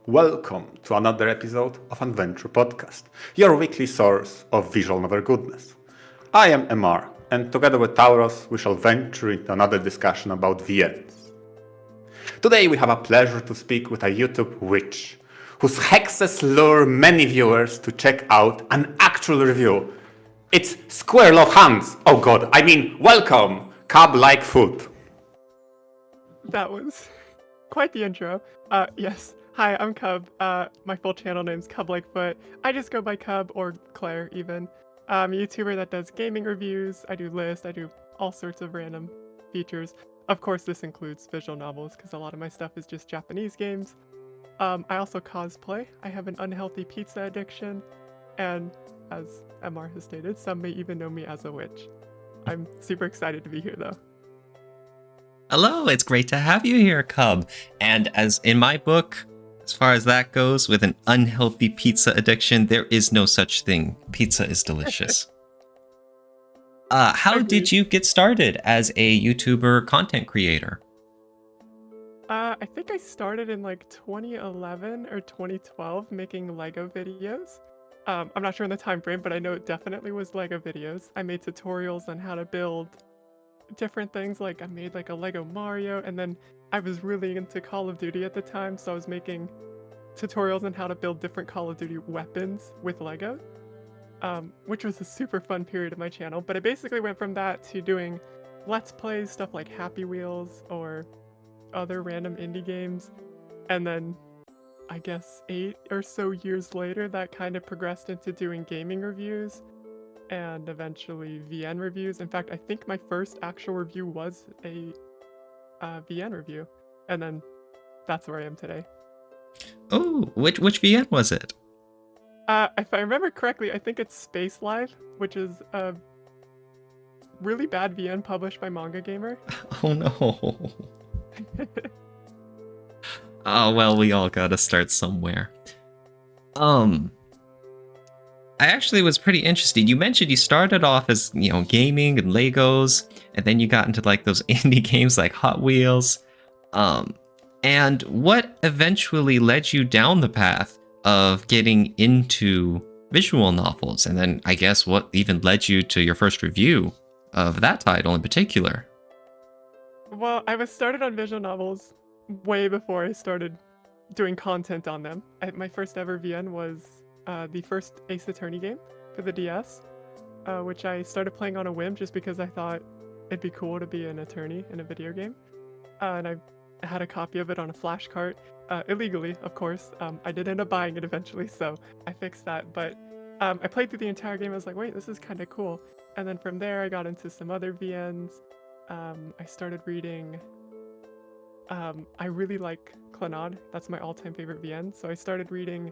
Welcome to another episode of VNture Podcast, your weekly source of visual novel goodness. I am Emar, and together with Tauros, we shall venture into another discussion about VNs. Today we have a pleasure to speak with a YouTube witch, whose hexes lure many viewers to check out an actual review. It's Square Love Hands! Oh god, welcome, cublikefoot! That was quite the intro. Yes. Hi, I'm Cub. My full channel name's cublikefoot. I just go by Cub or Claire even. I'm a YouTuber that does gaming reviews. I do lists. I do all sorts of random features. Of course, this includes visual novels because a lot of my stuff is just Japanese games. I also cosplay. I have an unhealthy pizza addiction, and as MR has stated, some may even know me as a witch. I'm super excited to be here though. Hello, it's great to have you here, Cub. And as in my book, as far as that goes, with an unhealthy pizza addiction, there is no such thing. Pizza is delicious. How did you get started as a YouTuber content creator? I think I started in like 2011 or 2012 making Lego videos. I'm not sure on the time frame, but I know it definitely was Lego videos. I made tutorials on how to build different things. Like I made like a Lego Mario, and then I was really into Call of Duty at the time, so I was making tutorials on how to build different Call of Duty weapons with Lego, which was a super fun period of my channel. But I basically went from that to doing Let's Plays, stuff like Happy Wheels or other random indie games, and then I guess 8 or so years later that kind of progressed into doing gaming reviews and eventually VN reviews. In fact, I think my first actual review was a VN review, and then that's where I am today. Oh, which VN was it? If I remember correctly, I think it's Space Live, which is a really bad VN published by Manga Gamer. Oh no. Oh, well, we all gotta start somewhere. I actually was pretty interested. You mentioned you started off as, gaming and Legos, and then you got into like those indie games like Hot Wheels. And what eventually led you down the path of getting into visual novels? And then I guess what even led you to your first review of that title in particular? Well, I was started on visual novels way before I started doing content on them. My first ever VN was the first Ace Attorney game for the DS, which I started playing on a whim just because I thought it'd be cool to be an attorney in a video game. And I had a copy of it on a flash cart, illegally, of course. I did end up buying it eventually, so I fixed that. But I played through the entire game. I was like, wait, this is kind of cool. And then from there, I got into some other VNs. I started reading. I really like Clannad. That's my all-time favorite VN. So I started reading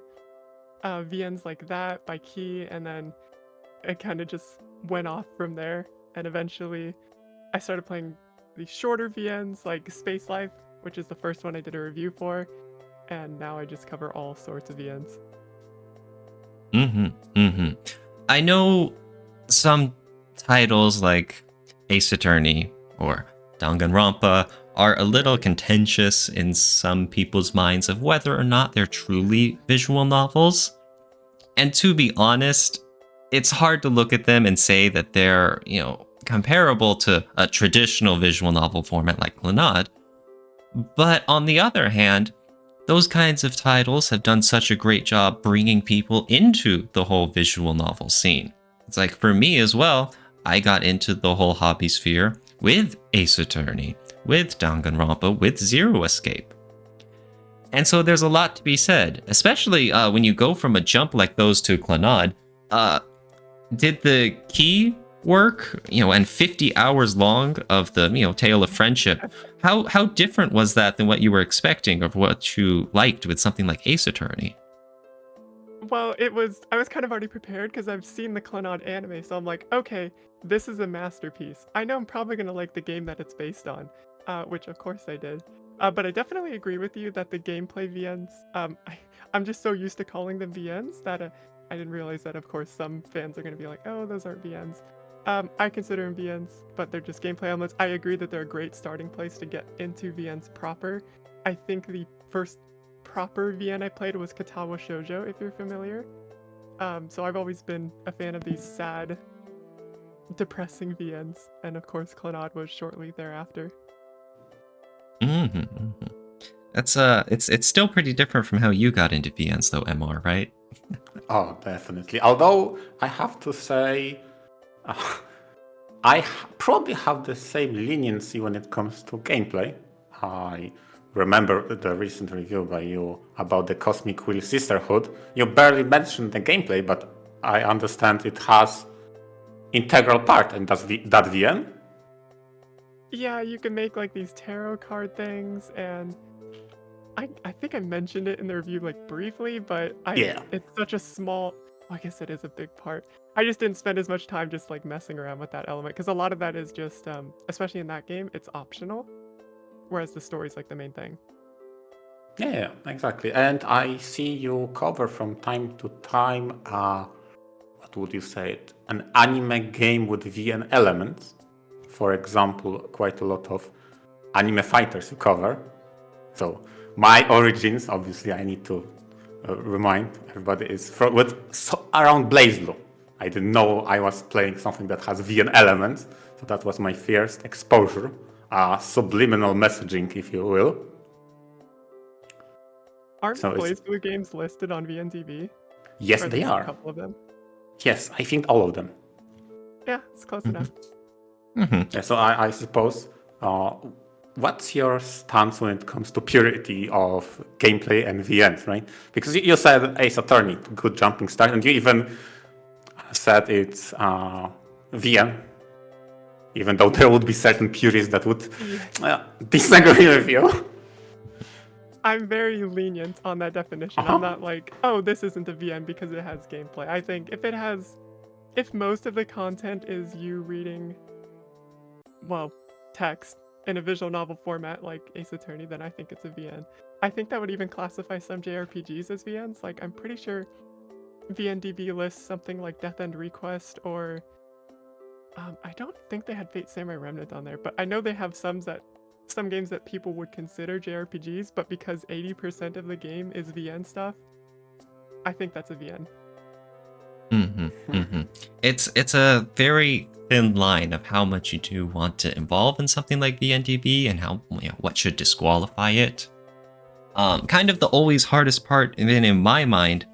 VNs like that by Key, and then it kind of just went off from there. And eventually, I started playing these shorter VNs like Space Life, which is the first one I did a review for, and now I just cover all sorts of VNs. I know some titles like Ace Attorney or Danganronpa are a little contentious in some people's minds of whether or not they're truly visual novels. And to be honest, it's hard to look at them and say that they're, comparable to a traditional visual novel format like Clannad. But on the other hand, those kinds of titles have done such a great job bringing people into the whole visual novel scene. It's like for me as well, I got into the whole hobby sphere with Ace Attorney, with Danganronpa, with Zero Escape. And so there's a lot to be said, especially when you go from a jump like those to Clannad. Did the key work, and 50 hours long of the, Tale of Friendship, how different was that than what you were expecting of what you liked with something like Ace Attorney? Well, I was kind of already prepared because I've seen the Clannad anime, so I'm like, okay, this is a masterpiece. I know I'm probably going to like the game that it's based on, which of course I did. But I definitely agree with you that the gameplay VNs, I'm just so used to calling them VNs that I didn't realize that, of course, some fans are going to be like, oh, those aren't VNs. I consider them VNs, but they're just gameplay elements. I agree that they're a great starting place to get into VNs proper. I think the first proper VN I played was Katawa Shoujo, if you're familiar. So I've always been a fan of these sad, depressing VNs, and of course Clannad was shortly thereafter. Mm-hmm, mm-hmm. That's it's still pretty different from how you got into VNs though, MR, right? Oh, definitely. Although I have to say, probably have the same leniency when it comes to gameplay. I remember the recent review by you about the Cosmic Wheel Sisterhood. You barely mentioned the gameplay, but I understand it has integral part in that VN. Yeah, you can make like these tarot card things, and I think I mentioned it in the review like briefly, but Yeah. it's such a small. I guess it is a big part. I just didn't spend as much time just like messing around with that element because a lot of that is just, especially in that game, it's optional, whereas the story's like the main thing. Yeah, exactly. And I see you cover from time to time, what would you say it? An anime game with VN elements. For example, quite a lot of anime fighters you cover. So my origins, obviously, I need to remind everybody, is around BlazBlue. I didn't know I was playing something that has VN elements, so that was my first exposure, subliminal messaging, if you will. Aren't So BlazBlue games listed on VNTV? yes, Or at they least are. a couple of them. Yes, I think all of them. Yeah, it's close enough. Mm-hmm. Yeah, so I suppose, what's your stance when it comes to purity of gameplay and VNs, right? Because you said Ace Attorney, good jumping start, and you even said it's VN, even though there would be certain purists that would disagree with you. I'm very lenient on that definition. I'm not like, oh, this isn't a VN because it has gameplay. I think if most of the content is you reading, well, text in a visual novel format like Ace Attorney, then I think it's a VN. I think that would even classify some JRPGs as VNs. Like, I'm pretty sure VNDB lists something like Death End Request, or I don't think they had Fate Samurai Remnant on there, but I know they have some games that people would consider JRPGs, but because 80% of the game is VN stuff, I think that's a VN. Mm-hmm, mm-hmm. It's a very thin line of how much you do want to involve in something like VNDB and how, what should disqualify it. Kind of the always hardest part, even in my mind,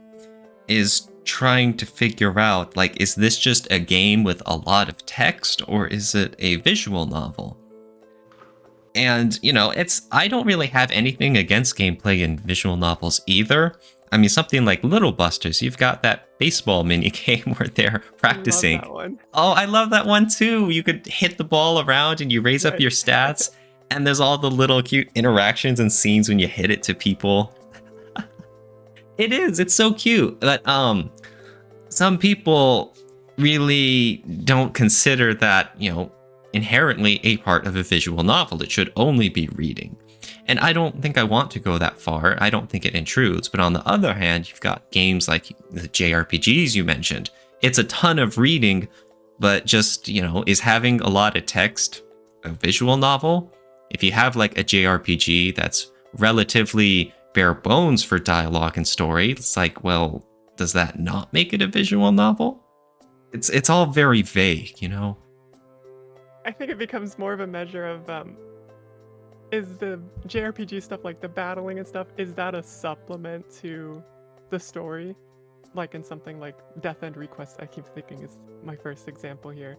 is trying to figure out, like, is this just a game with a lot of text or is it a visual novel? And, I don't really have anything against gameplay in visual novels either. I mean, something like Little Busters, you've got that baseball mini game where they're practicing. I love that one. Oh, I love that one too. You could hit the ball around and you raise up your stats, and there's all the little cute interactions and scenes when you hit it to people. It's so cute. But some people really don't consider that, inherently a part of a visual novel. It should only be reading. And I don't think I want to go that far. I don't think it intrudes. But on the other hand, you've got games like the JRPGs you mentioned. It's a ton of reading, but just, is having a lot of text a visual novel? If you have like a JRPG that's relatively bare bones for dialogue and story, it's like, well, does that not make it a visual novel? It's all very vague, I think it becomes more of a measure of, is the JRPG stuff, like the battling and stuff, is that a supplement to the story? Like in something like Death End Request, I keep thinking is my first example here.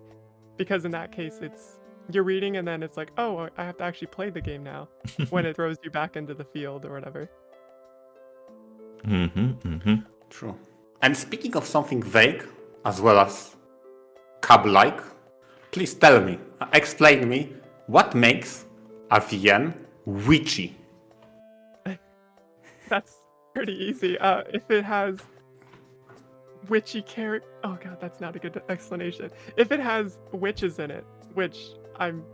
Because in that case, you're reading and then it's like, oh, I have to actually play the game now, when it throws you back into the field or whatever. True. And speaking of something vague, as well as cub-like, please tell me, explain me, what makes a VN witchy? That's pretty easy. If it has witchy character, oh god, that's not a good explanation. If it has witches in it, which I'm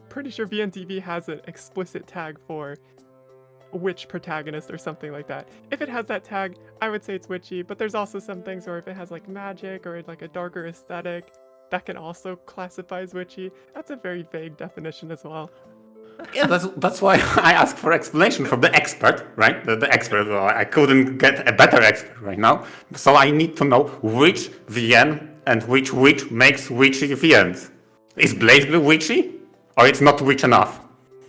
pretty sure VNTV has an explicit tag for witch protagonist or something like that. If it has that tag, I would say it's witchy, but there's also some things where if it has like magic or like a darker aesthetic, that can also classify as witchy. That's a very vague definition as well. Yeah, that's why I asked for explanation from the expert, right? The expert. Well, I couldn't get a better expert right now, so I need to know which VN and which witch makes witchy VNs. Is BlazBlue witchy, or it's not witch enough?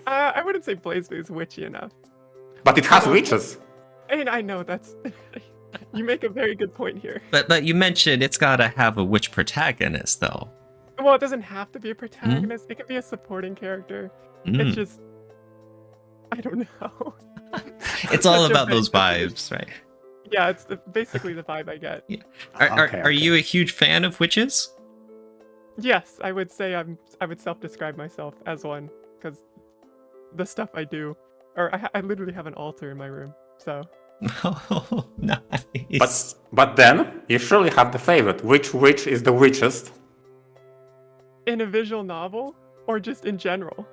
I wouldn't say BlazBlue is witchy enough. But it has Although, witches. and I know that's you make a very good point here. But you mentioned it's gotta have a witch protagonist, though. Well, it doesn't have to be a protagonist. It could be a supporting character. It's Mm. just I don't know. It's all Such a about vague those definition. vibes, right? Yeah, it's basically the vibe I get. Yeah. Okay, Are you a huge fan of witches? Yes, I would say I would self-describe myself as one because the stuff I do, or I literally have an altar in my room. So Oh, nice. But then you surely have the favorite. Which witch is the witchest? in a visual novel or just in general.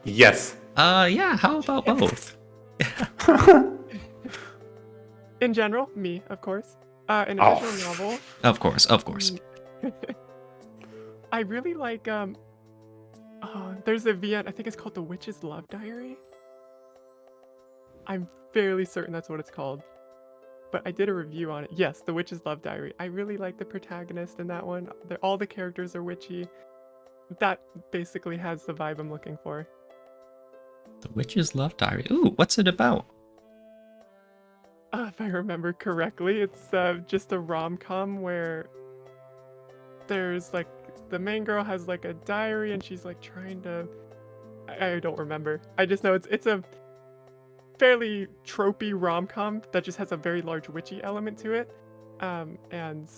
Yes. Yeah, how about both? In general, me, of course. In a Oh. visual novel, Of course, of course. I really like there's a VN, I think it's called The Witch's Love Diary. I'm fairly certain that's what it's called. But I did a review on it. Yes, The Witch's Love Diary. I really like the protagonist in that one. All the characters are witchy. That basically has the vibe I'm looking for. The Witch's Love Diary. Ooh, what's it about? If I remember correctly, it's just a rom-com where there's like the main girl has like a diary and she's like trying to I don't remember. I just know it's a fairly tropey rom-com that just has a very large witchy element to it. And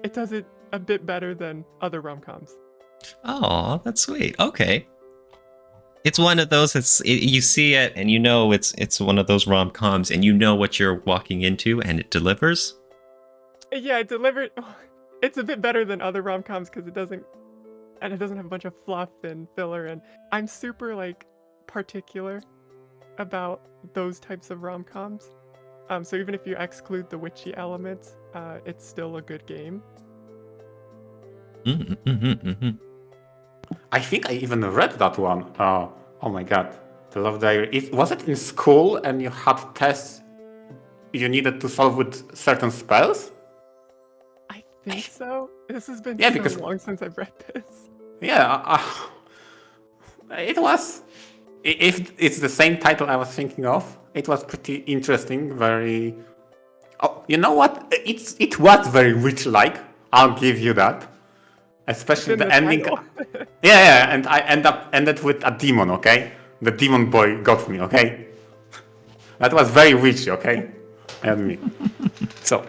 it does it a bit better than other rom-coms. Oh, that's sweet. Okay. It's one of those. You see it and you know it's one of those rom-coms and you know what you're walking into and it delivers. Yeah, it delivered. It's a bit better than other rom-coms because it doesn't have a bunch of fluff and filler. And I'm super like particular about those types of rom-coms. So even if you exclude the witchy elements, it's still a good game. I think I even read that one. Oh my god. The Love Diary. Was it in school and you had tests you needed to solve with certain spells? I think so. This has been Yeah, so because- long since I've read this. Yeah, it was. If it's the same title I was thinking of, it was pretty interesting. Very. Oh, you know what? It was very witch-like. I'll give you that. Especially In the the ending. title. Yeah, and I ended with a demon. Okay, the demon boy got me. Okay, that was very witchy. Okay, and me. So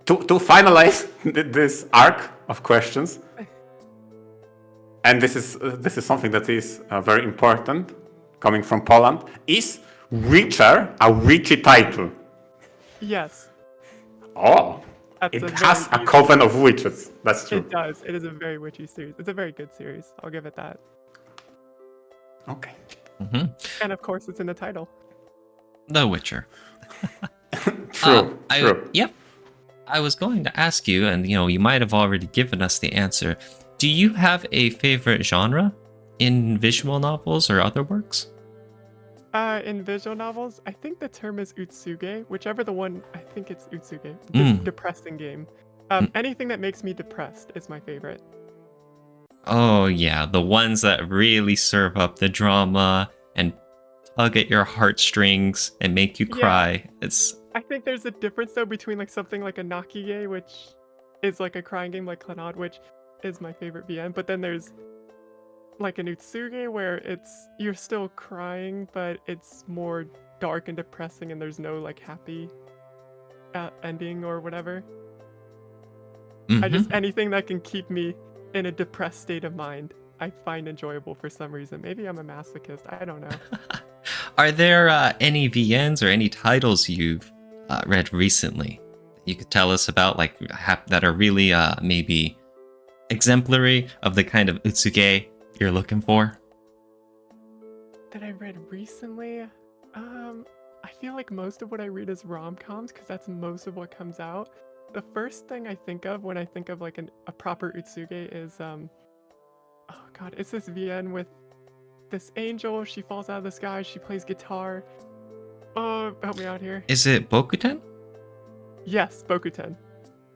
to finalize this arc of questions. And this is something that is very important, coming from Poland. Is Witcher a witchy title? Yes, Oh, that's it a has very a coven of witches. That's true. It does. It is a very witchy series. It's a very good series. I'll give it that. Okay. And of course, it's in the title. The Witcher. True. True. Yep. I was going to ask you, and you might have already given us the answer. Do you have a favorite genre in visual novels or other works? In visual novels, I think the term is utsuge. Whichever the one, I think it's utsuge. The depressing game. Anything that makes me depressed is my favorite. Oh yeah, the ones that really serve up the drama and tug at your heartstrings and make you cry. I think there's a difference though between like something like a nakige, which is like a crying game like Clannad, which is my favorite VN, but then there's like an utsuge where you're still crying, but it's more dark and depressing, and there's no like happy ending or whatever. I just anything that can keep me in a depressed state of mind, I find enjoyable for some reason. Maybe I'm a masochist. I don't know. Are there any VNs or any titles you've read recently you could tell us about, like that are really maybe exemplary of the kind of utsuge you're looking for? That I read recently? I feel like most of what I read is rom-coms because that's most of what comes out. The first thing I think of when I think of like a proper utsuge is oh god, it's this VN with this angel. She falls out of the sky. She plays guitar. Oh, help me out here. Is it Bokuten? Yes, Bokuten.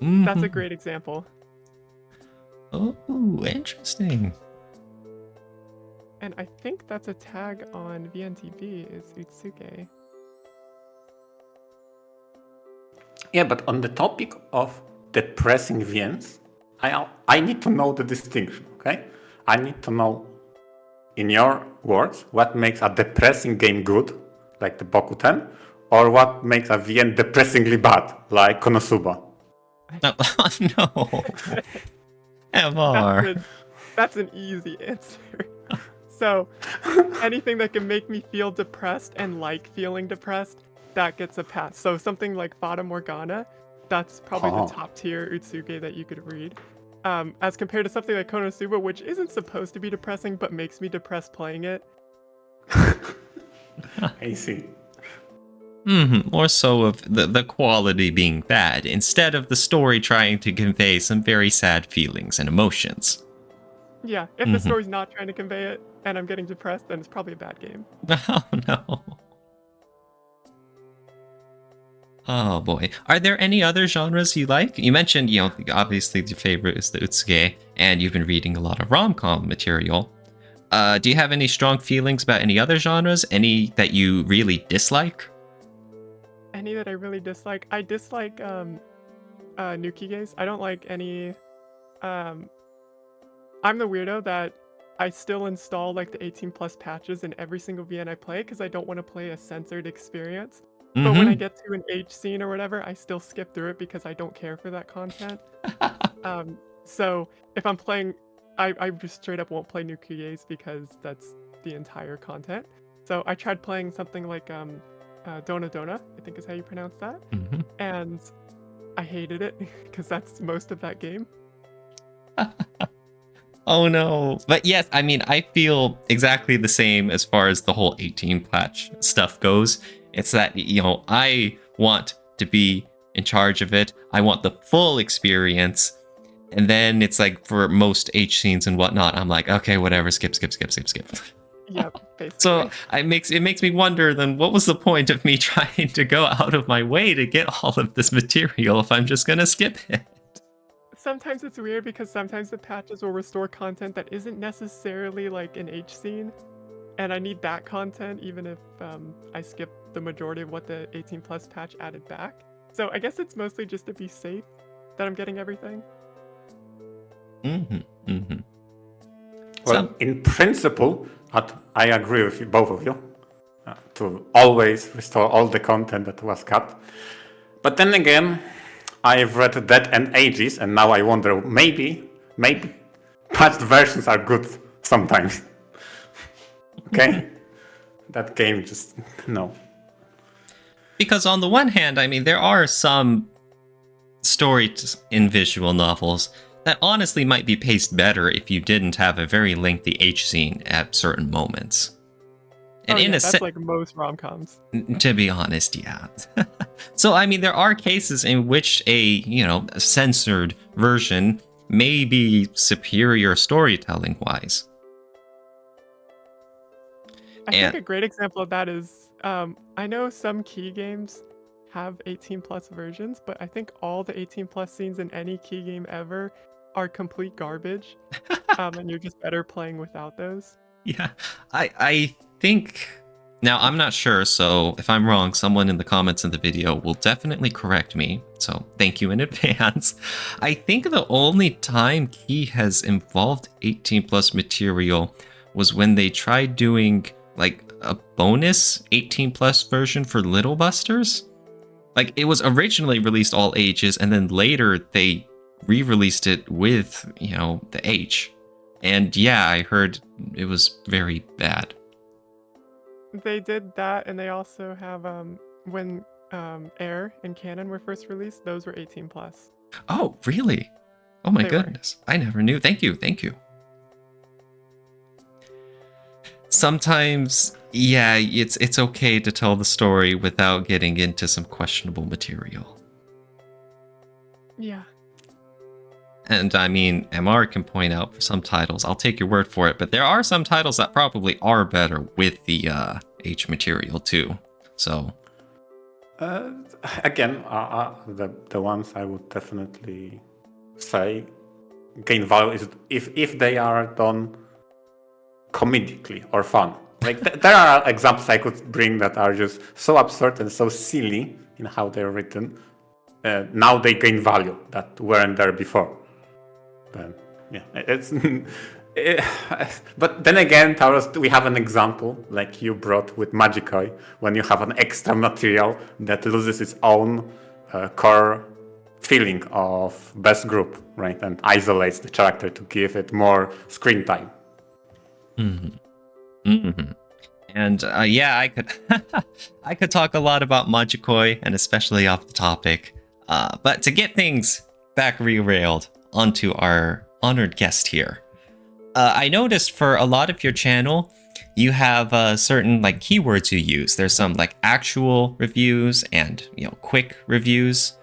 Mhm. That's a great example. Oh, interesting. And I think that's a tag on VNTV is Utsuge. Yeah, but on the topic of depressing VNs, I need to know the distinction, okay? I need to know, in your words, what makes a depressing game good, like the Bokuten, or what makes a VN depressingly bad, like Konosuba. No, no. MR. That's an easy answer. So, anything that can make me feel depressed and like feeling depressed, that gets a pass. So something like Fata Morgana, that's probably Oh. the top tier Utsuge that you could read. As compared to something like Konosuba, which isn't supposed to be depressing, but makes me depressed playing it. I see. More so of the quality being bad, instead of the story trying to convey some very sad feelings and emotions. Yeah, if the story's not trying to convey it and I'm getting depressed, then it's probably a bad game. Oh no. Oh boy. Are there any other genres you like? You mentioned, obviously your favorite is the Utsuge, and you've been reading a lot of rom-com material. Do you have any strong feelings about any other genres? Any that you really dislike? Any that I really dislike? I dislike Nukiges. I don't like any. I'm the weirdo that I still install like the 18 plus patches in every single VN I play because I don't want to play a censored experience. But when I get to an H scene or whatever, I still skip through it because I don't care for that content. So if I'm playing, I just straight up won't play Nukiges because that's the entire content. So I tried playing something like Dona Dona, I think is how you pronounce that. And I hated it because that's most of that game. Oh no. But yes, I mean, I feel exactly the same as far as the whole 18 patch stuff goes. It's that, I want to be in charge of it. I want the full experience. And then it's like for most H scenes and whatnot, I'm like, okay, whatever, skip. Yep, basically. So it makes me wonder then, what was the point of me trying to go out of my way to get all of this material if I'm just gonna skip it? Sometimes it's weird because sometimes the patches will restore content that isn't necessarily like an H scene, and I need that content even if I skip the majority of what the 18 plus patch added back. So I guess it's mostly just to be safe that I'm getting everything. Well, in principle, I agree with you, both of you, to always restore all the content that was cut. But then again, I've read that and Ages, and now I wonder, maybe patched versions are good sometimes. Okay? That game just, no. Because on the one hand, I mean, there are some stories in visual novels that honestly might be paced better if you didn't have a very lengthy H scene at certain moments. And that's like most rom-coms. To be honest, yeah. So, I mean, there are cases in which a censored version may be superior storytelling-wise. I think a great example of that is, I know some key games have 18 plus versions, but I think all the 18 plus scenes in any key game ever are complete garbage. And you're just better playing without those. Yeah, I think... Now, I'm not sure, so if I'm wrong, someone in the comments in the video will definitely correct me, so thank you in advance. I think the only time Key has involved 18 plus material was when they tried doing like a bonus 18 plus version for Little Busters. Like, it was originally released all ages, and then later they re-released it with, the H. And yeah, I heard it was very bad. They did that, and they also have when Air and Canon were first released, those were 18 plus. Oh, really? Oh my They goodness. I never knew. Thank you. Sometimes, yeah, it's okay to tell the story without getting into some questionable material. Yeah. And I mean, MR can point out for some titles. I'll take your word for it, but there are some titles that probably are better with the H material too. So, again, the ones I would definitely say gain value is if they are done comedically or fun. Like there are examples I could bring that are just so absurd and so silly in how they're written. Now they gain value that weren't there before. But yeah, it's. But then again, Tauros, we have an example like you brought with Magicoi, when you have an extra material that loses its own core feeling of best group, right, and isolates the character to give it more screen time. And yeah, I could I could talk a lot about Magicoi, and especially off the topic. But to get things back derailed onto our honored guest here, I noticed for a lot of your channel, you have certain like keywords you use. There's some like actual reviews and quick reviews.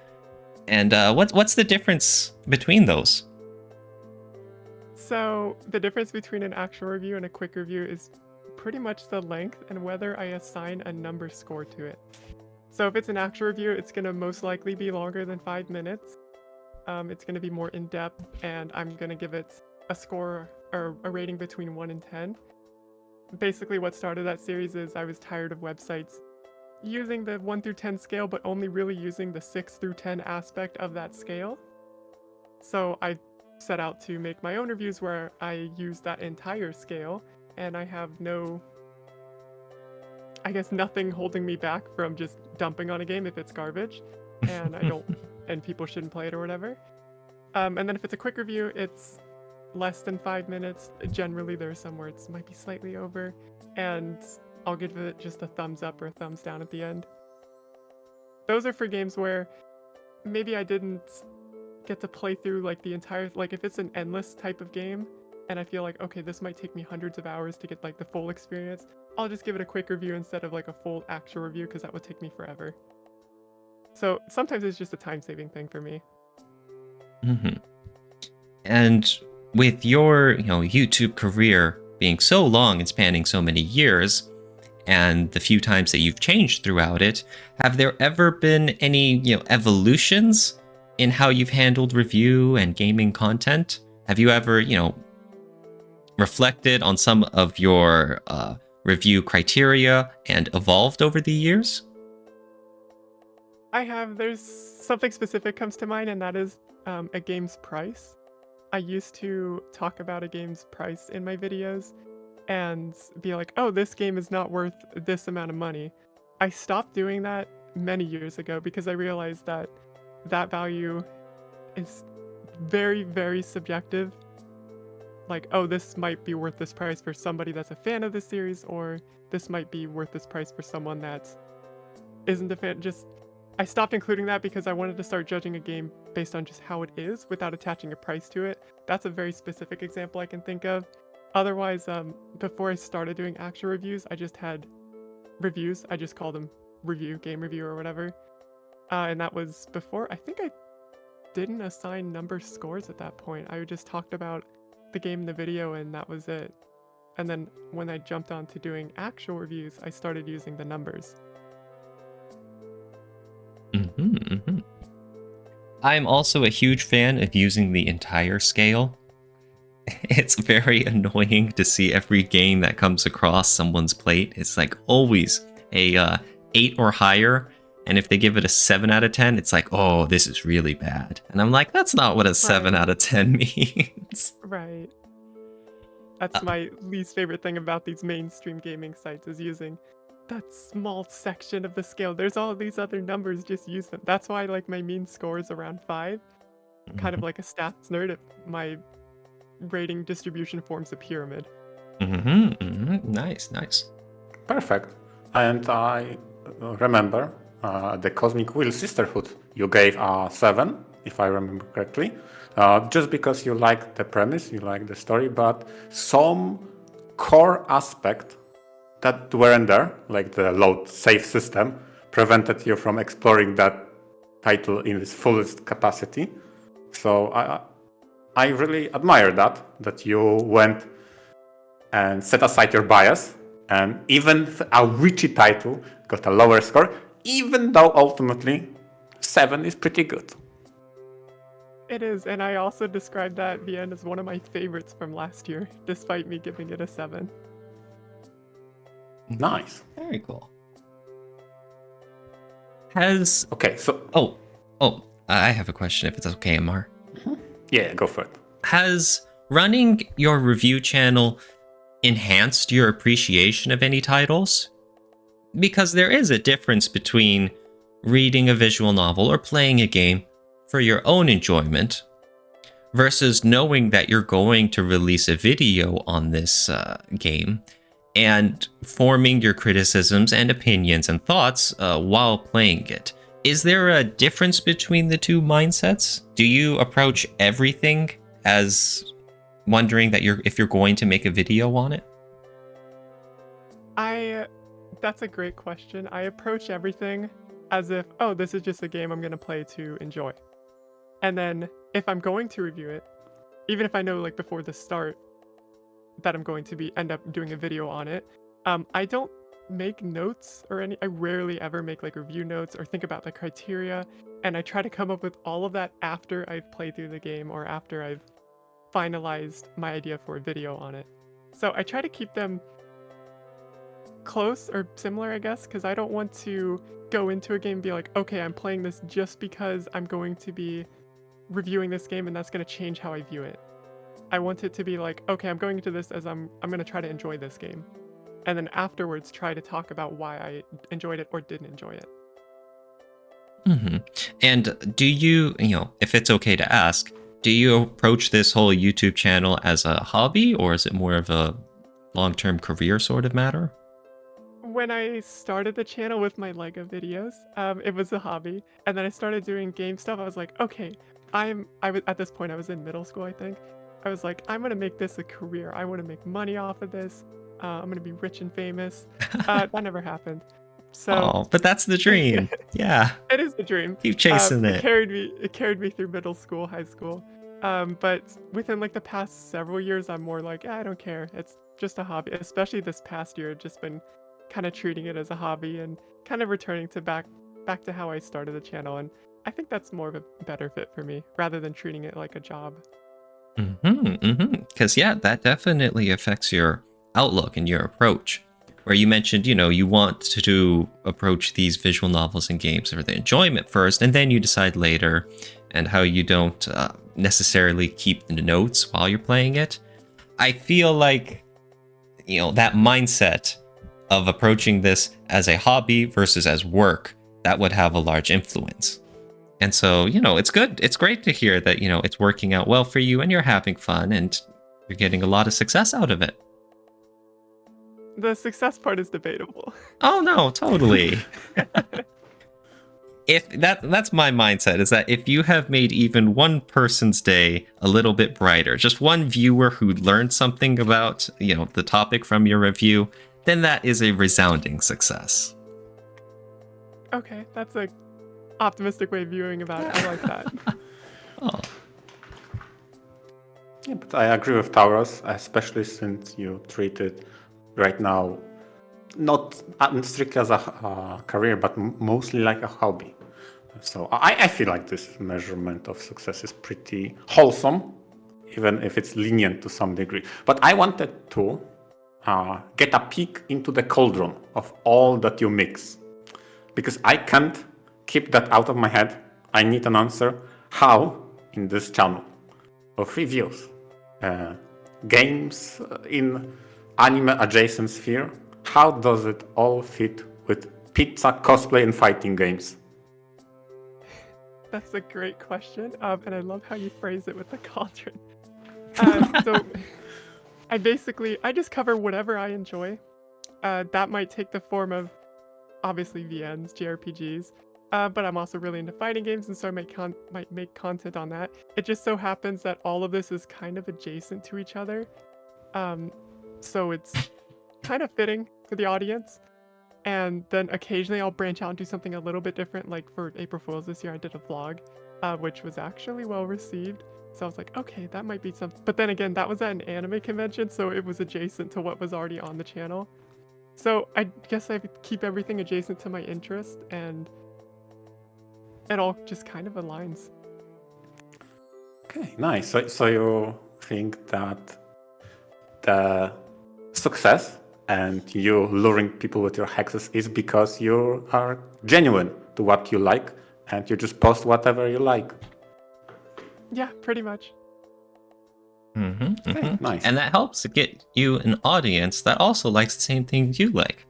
And what's the difference between those? So the difference between an actual review and a quick review is pretty much the length and whether I assign a number score to it. So if it's an actual review, it's going to most likely be longer than 5 minutes. It's going to be more in-depth, and I'm going to give it a score or a rating between 1 and 10. Basically what started that series is I was tired of websites using the 1 through 10 scale, but only really using the 6 through 10 aspect of that scale. So I set out to make my own reviews where I use that entire scale, and I have nothing holding me back from just dumping on a game if it's garbage, and and people shouldn't play it or whatever. And then if it's a quick review, it's less than 5 minutes. Generally, there are some where it might be slightly over, and I'll give it just a thumbs up or a thumbs down at the end. Those are for games where maybe I didn't get to play through like the entire, like if it's an endless type of game and I feel like, okay, this might take me hundreds of hours to get like the full experience, I'll just give it a quick review instead of like a full actual review, because that would take me forever. So sometimes it's just a time-saving thing for me. And with your YouTube career being so long and spanning so many years, and the few times that you've changed throughout it, have there ever been any evolutions in how you've handled review and gaming content? Have you ever reflected on some of your review criteria and evolved over the years? I have. There's something specific comes to mind, and that is a game's price. I used to talk about a game's price in my videos and be like, oh, this game is not worth this amount of money. I stopped doing that many years ago because I realized that that value is very, very subjective. Like, oh, this might be worth this price for somebody that's a fan of this series, or this might be worth this price for someone that isn't a fan. I stopped including that because I wanted to start judging a game based on just how it is without attaching a price to it. That's a very specific example I can think of. Otherwise, before I started doing actual reviews, I just had reviews. I just called them game review or whatever. And that was before, I think I didn't assign number scores at that point. I just talked about the game in the video and that was it. And then when I jumped on to doing actual reviews, I started using the numbers. I'm also a huge fan of using the entire scale. It's very annoying to see every game that comes across someone's plate. It's like always a 8 or higher, and if they give it a 7 out of 10, it's like, oh, this is really bad. And I'm like, that's not what a 7 out of 10 means. Right. That's my least favorite thing about these mainstream gaming sites, is using that small section of the scale. There's all these other numbers, just use them. That's why like my mean score is around 5. Kind of like a stats nerd. My rating distribution forms a pyramid. Nice. Perfect. And I remember the Cosmic Wheel Sisterhood. You gave a 7, if I remember correctly, just because you like the premise, you like the story, but some core aspect that weren't there, like the load save system, prevented you from exploring that title in its fullest capacity. So I really admire that you went and set aside your bias, and even a witchy title got a lower score, even though ultimately 7 is pretty good. It is, and I also described that VN as one of my favorites from last year, despite me giving it a 7. Nice. Very cool. Has Okay, so I have a question if it's okay, Amar. yeah, go for it. Has running your review channel enhanced your appreciation of any titles? Because there is a difference between reading a visual novel or playing a game for your own enjoyment versus knowing that you're going to release a video on this game and forming your criticisms and opinions and thoughts while playing it. Is there a difference between the two mindsets? Do you approach everything as wondering that if you're going to make a video on it? That's a great question. I approach everything as if, oh, this is just a game I'm going to play to enjoy. And then if I'm going to review it, even if I know like before the start that I'm going to end up doing a video on it, I don't make notes or I rarely ever make like review notes or think about the criteria. And I try to come up with all of that after I've played through the game or after I've finalized my idea for a video on it. So I try to keep them close or similar, I guess, because I don't want to go into a game and be like, okay, I'm playing this just because I'm going to be reviewing this game and that's going to change how I view it. I want it to be like, okay, I'm going into this as I'm going to try to enjoy this game. And then afterwards try to talk about why I enjoyed it or didn't enjoy it. Mm-hmm. And do you, if it's okay to ask, do you approach this whole YouTube channel as a hobby or is it more of a long-term career sort of matter? When I started the channel with my LEGO videos, it was a hobby. And then I started doing game stuff. I was like, okay, I was at this point, I was in middle school, I think. I was like, I'm going to make this a career. I want to make money off of this. I'm going to be rich and famous. That never happened. So, but that's the dream. Yeah. It is the dream. Keep chasing it. It carried me through middle school, high school. But within like the past several years, I'm more like, I don't care. It's just a hobby. Especially this past year, I've just been kind of treating it as a hobby and kind of returning to back to how I started the channel. And I think that's more of a better fit for me rather than treating it like a job. Because that definitely affects your outlook and your approach. Where you mentioned, you want to approach these visual novels and games for the enjoyment first, and then you decide later, and how you don't necessarily keep the notes while you're playing it. I feel like, that mindset of approaching this as a hobby versus as work, that would have a large influence. And so, it's good. It's great to hear that, it's working out well for you and you're having fun and you're getting a lot of success out of it. The success part is debatable. Oh no, totally. If that's my mindset, is that if you have made even one person's day a little bit brighter, just one viewer who learned something about, the topic from your review, then that is a resounding success. Okay, that's a optimistic way of viewing about it. I like that. Oh. Yeah, but I agree with Tauros, especially since you treat it right now not strictly as a career, but mostly like a hobby. So I feel like this measurement of success is pretty wholesome, even if it's lenient to some degree. But I wanted to get a peek into the cauldron of all that you mix, because I can't keep that out of my head. I need an answer. How in this channel of reviews, games in anime adjacent sphere, how does it all fit with pizza, cosplay, and fighting games? That's a great question, and I love how you phrase it with the cauldron. So I just cover whatever I enjoy. That might take the form of obviously VNs, JRPGs, but I'm also really into fighting games, and so I might make content on that. It just so happens that all of this is kind of adjacent to each other, so it's kind of fitting for the audience. And then occasionally I'll branch out and do something a little bit different. Like for April Fool's this year, I did a vlog, which was actually well received. So I was like, okay, that might be something. But then again, that was at an anime convention, so it was adjacent to what was already on the channel. So I guess I keep everything adjacent to my interest, and it all just kind of aligns. Okay, nice. So you think that the success and you luring people with your hexes is because you are genuine to what you like and you just post whatever you like. Yeah, pretty much. Okay, nice. And that helps to get you an audience that also likes the same things you like.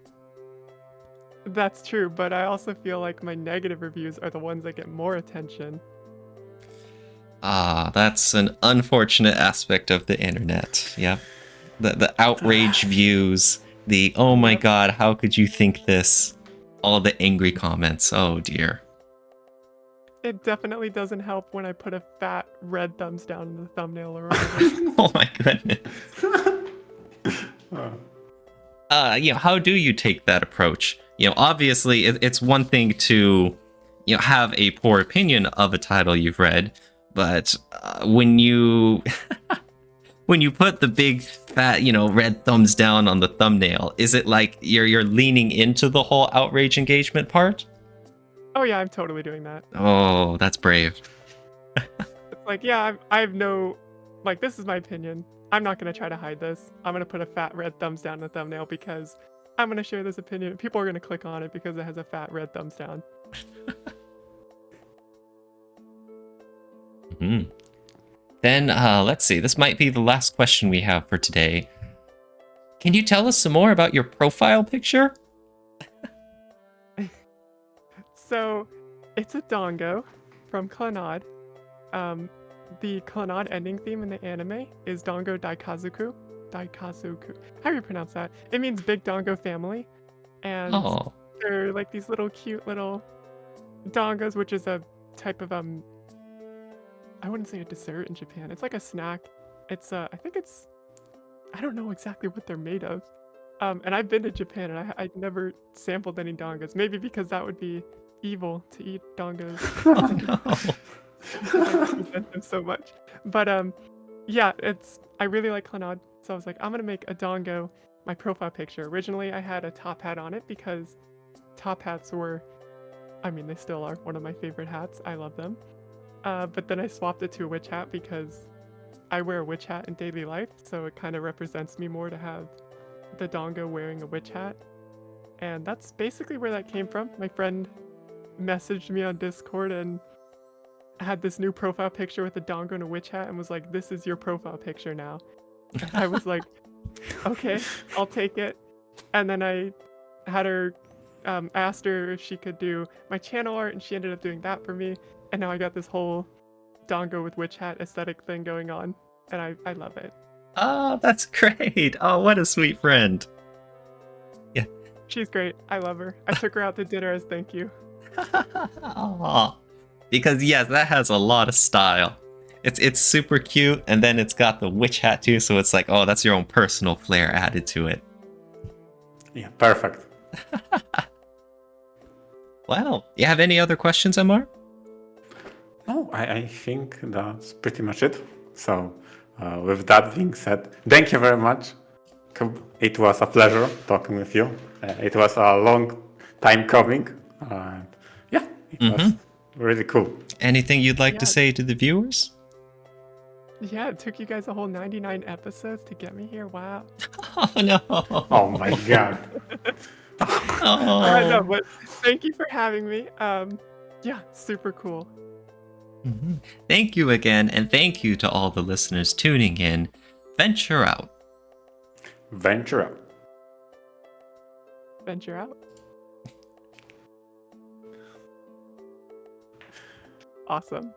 That's true, but I also feel like my negative reviews are the ones that get more attention. Ah, that's an unfortunate aspect of the internet. Yep. The outrage views, the oh my god, how could you think this? All the angry comments. Oh dear. It definitely doesn't help when I put a fat red thumbs down in the thumbnail or whatever. Oh my goodness. How do you take that approach? Obviously it's one thing to, have a poor opinion of a title you've read, but when you when you put the big fat, red thumbs down on the thumbnail, is it like you're leaning into the whole outrage engagement part? Oh yeah, I'm totally doing that. Oh, that's brave. It's like, yeah, I have no, like, this is my opinion. I'm not going to try to hide this. I'm going to put a fat red thumbs down in the thumbnail because I'm going to share this opinion. People are going to click on it because it has a fat red thumbs down. Then, let's see. This might be the last question we have for today. Can you tell us some more about your profile picture? So, it's a dongo from Clannad. The Clannad ending theme in the anime is Dongo Daikazuku. Daikazuku. How do you pronounce that? It means big dongo family. And Oh. they're like these little cute little dongos, which is a type of I wouldn't say a dessert in Japan. It's like a snack. It's I don't know exactly what they're made of. And I've been to Japan and I'd never sampled any dongos. Maybe because that would be evil to eat dongos. Oh no. I resent them so much. But yeah, I really like Clannad, so I was like, I'm gonna make a dongo my profile picture. Originally, I had a top hat on it because top hats were, they still are one of my favorite hats. I love them. But then I swapped it to a witch hat because I wear a witch hat in daily life, so it kind of represents me more to have the dongo wearing a witch hat. And that's basically where that came from. My friend messaged me on Discord and had this new profile picture with a dongo and a witch hat and was like, this is your profile picture now. And I was like, okay, I'll take it. And then I had her, asked her if she could do my channel art, and she ended up doing that for me. And now I got this whole dongo with witch hat aesthetic thing going on, and I love it. Oh, that's great. Oh, what a sweet friend. Yeah. She's great. I love her. I took her out to dinner as thank you. Aw. Because yes, that has a lot of style. It's super cute, and then it's got the witch hat too, so it's like, oh, that's your own personal flair added to it. Yeah, perfect. Wow. You have any other questions, Amar? No, I think that's pretty much it. So, with that being said, thank you very much. It was a pleasure talking with you. It was a long time coming. It was really cool. Anything you'd like to Yeah. say to the viewers? Yeah, it took you guys a whole 99 episodes to get me here. Wow. Oh no. Oh my god. I know, but thank you for having me. Yeah, super cool. Thank you again, and thank you to all the listeners tuning in. Venture out. Venture out. Venture out. Awesome.